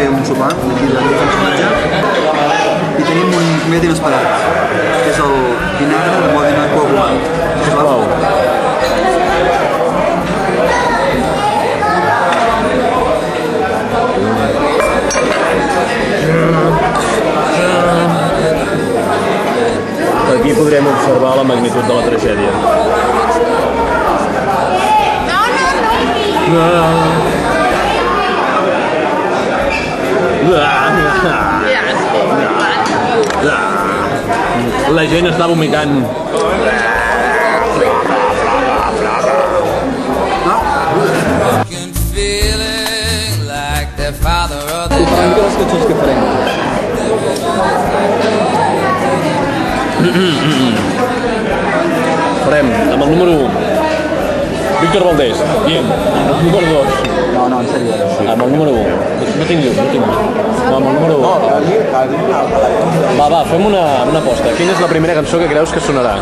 fer un sopar d'aquí de personatge i tenim un convidat inesperat, que és el vinagre de Modena coagulat. Sisplau. Aquí podrem observar la magnitud de la tragèdia. La gent està vomitant. Una mica les cançons que farem. Farem amb el número 1 Víctor Valdés, diem, amb el número 2 No, en sèrio. amb el número 1 no tinc llum, no tinc llum no, amb el número 1 va, fem una aposta. Quina és la primera cançó que creus que sonarà?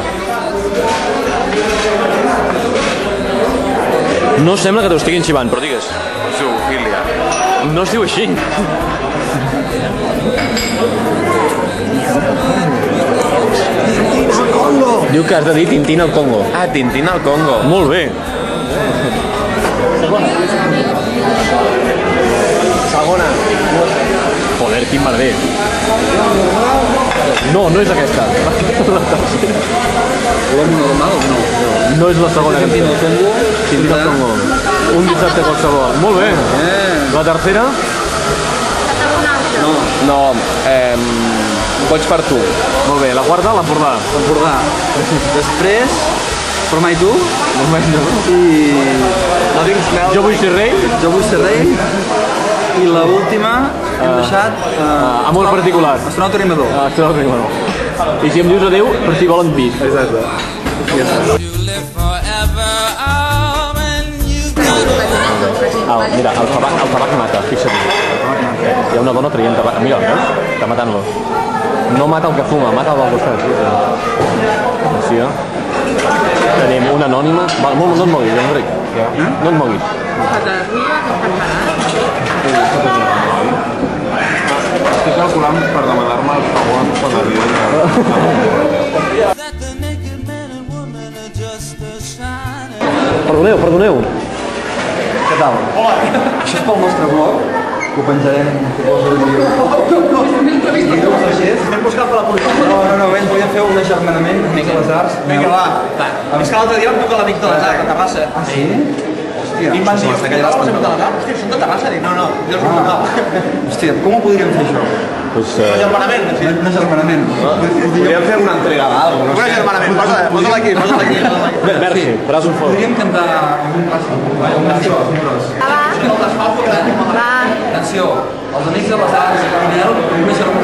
No sembla que t'ho estiguin xivant, però digues. Zoofilia. No es diu així. Diu que has de dir Tintín al Congo. Ah, Tintín al Congo. Molt bé. Segona. Joder, quin merder. No, no és aquesta. Volem una normal o no? No és la segona cançó. Tintín al Congo. Un dissabte qualsevol. Molt bé. La tercera? No, Boig per tu. Molt bé. La quarta, l'Empordà. Empordà. Després, però mai tu. I Jo vull ser rei. Jo vull ser rei. I l'última hem deixat... Amor particular. Astronauta rimador. I si em dius adéu, per si volen pis. Exacte. Mira, el tabac mata, fixa't. Hi ha una dona traient tabac. Mira, veus? Està matant-lo. No mata el que fuma, mata el del costat. Sí, tenim una anònima. No et moguis, Enric. No et moguis. Estic calculant per demanar-me el segon quan arribi Perdoneu. Què tal? Això és pel nostre blog, que ho penjarem, suposo, el vídeo. Hem buscat per la policia. No, podíem fer un agermanament amb les arts. Vinga, va. És que l'altre dia vam trucar l'amic de les arts, de Terrassa. Ah, sí? Hòstia, I em van dir, no, els amics de les arts? Hòstia, són de Terrassa? Dic, no, jo els no. Hòstia, com ho podríem fer això? Un agermanament, en fi. Un agermanament. Podríem fer una entrega d'algú, no Un agermanament, posa-la aquí. Merci, faràs un fort. Podríem cantar un clàssic. Atenció, els amics de les arts, un agermanament.